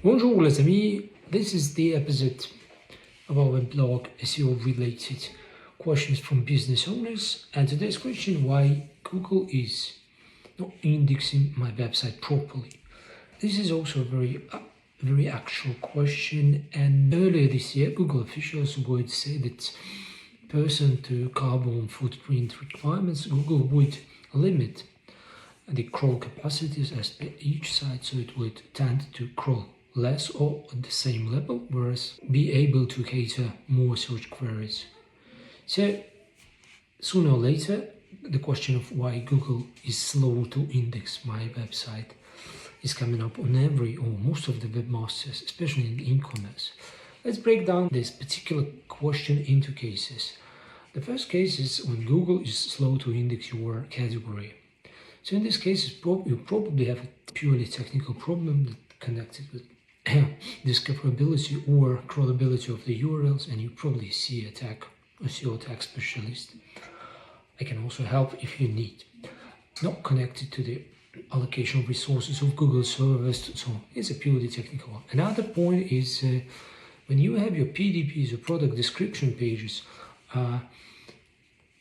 Bonjour les amis, this is the episode of our blog SEO related questions from business owners, and today's question: why Google is not indexing my website properly. This is also a very actual question, and earlier this year Google officials would say that person to carbon footprint requirements, Google would limit the crawl capacities as per each site, so it would tend to crawl less or at the same level, whereas be able to cater more search queries. So sooner or later, the question of why Google is slow to index my website is coming up on every or most of the webmasters, especially in e-commerce. Let's break down this particular question into cases. The first case is when Google is slow to index your category. So in this case, you probably have a purely technical problem that connected with discoverability or crawlability of the URLs, and you probably see a SEO tag specialist. I can also help if you need. Not connected to the allocation of resources of Google servers, so it's a purely technical one. Another point is when you have your PDPs or product description pages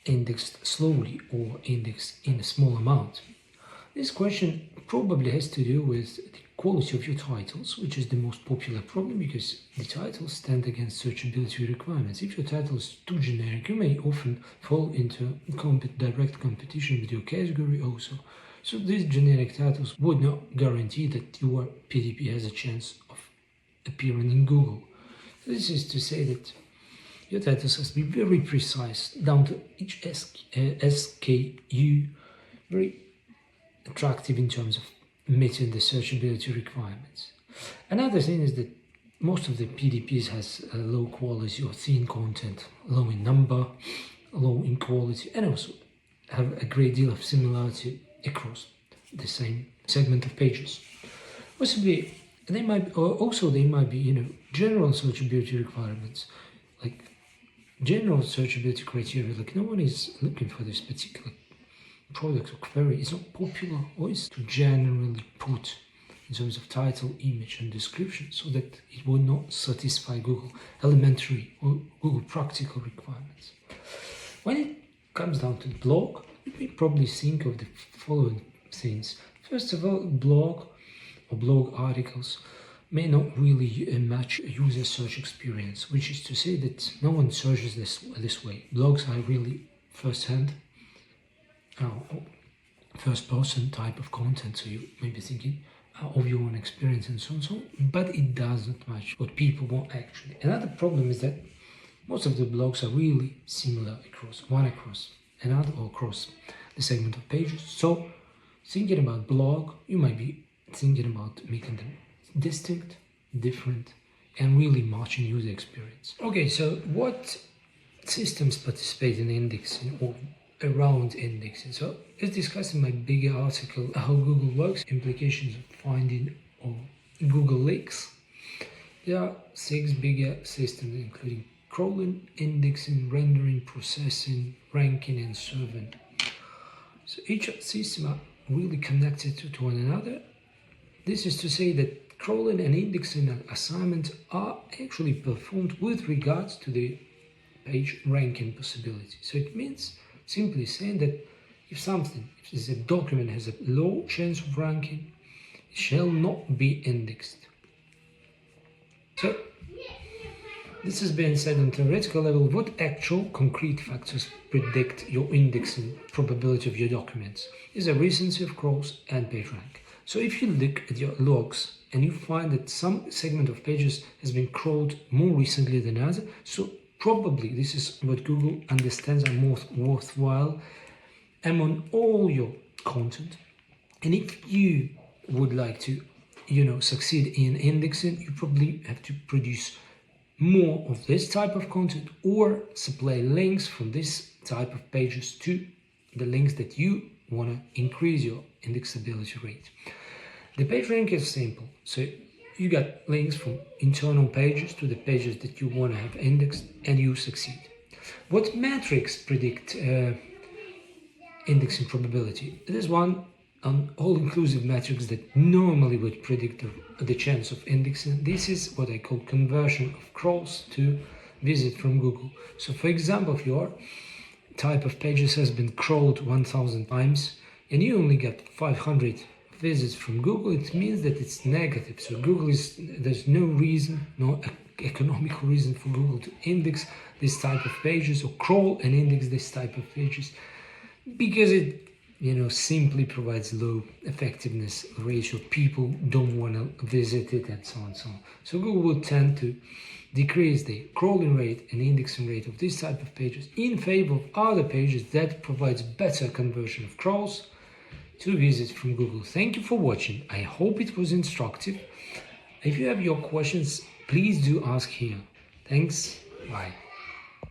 indexed slowly or indexed in a small amount. This question probably has to do with the quality of your titles, which is the most popular problem because the titles stand against searchability requirements. If your title is too generic, you may often fall into direct competition with your category also. So these generic titles would not guarantee that your PDP has a chance of appearing in Google. This is to say that your titles has to be very precise, down to each SKU, very attractive in terms of meeting the searchability requirements. Another thing is that most of the PDPs has a low quality or thin content, low in number, low in quality, and also have a great deal of similarity across the same segment of pages. Possibly they might be general searchability requirements, like general searchability criteria, like no one is looking for this particular product or query. It's not popular, or is to generally put in terms of title, image and description, so that it will not satisfy Google elementary or Google practical requirements. When it comes down to the blog, you may probably think of the following things. First of all, blog or blog articles may not really match user search experience, which is to say that no one searches this way. Blogs are really first-hand, first-person type of content, so you may be thinking of your own experience and so on, but it doesn't match what people want actually. Another problem is that most of the blogs are really similar across another or across the segment of pages. So thinking about blog, you might be thinking about making them distinct, different, and really matching user experience. Okay, so what systems participate in indexing or around indexing? So let's discuss in my bigger article how Google works, implications of finding or Google leaks. There are 6 bigger systems, including crawling, indexing, rendering, processing, ranking, and serving. So each system are really connected to one another. This is to say that crawling and indexing and assignment are actually performed with regards to the page ranking possibility. So it means simply saying that if a document has a low chance of ranking, it shall not be indexed. So this has been said on theoretical level. What actual concrete factors predict your indexing probability of your documents is the recency of crawls and page rank. So if you look at your logs and you find that some segment of pages has been crawled more recently than others, so probably this is what Google understands are most worthwhile among all your content. And if you would like to, succeed in indexing, you probably have to produce more of this type of content or supply links from this type of pages to the links that you want to increase your indexability rate. The page rank is simple. So you got links from internal pages to the pages that you want to have indexed, and you succeed. What metrics predict indexing probability? There's one on all-inclusive metrics that normally would predict the chance of indexing. This is what I call conversion of crawls to visit from Google. So for example, if your type of pages has been crawled 1000 times and you only get 500 visits from Google, it means that it's negative. So there's no reason, no economical reason for Google to index this type of pages or crawl and index this type of pages, because it simply provides low effectiveness ratio. People don't want to visit it and so on and so on. So Google will tend to decrease the crawling rate and indexing rate of this type of pages in favor of other pages that provides better conversion of crawls to visits from Google. Thank you for watching. I hope it was instructive. If you have your questions, please do ask here. Thanks. Bye.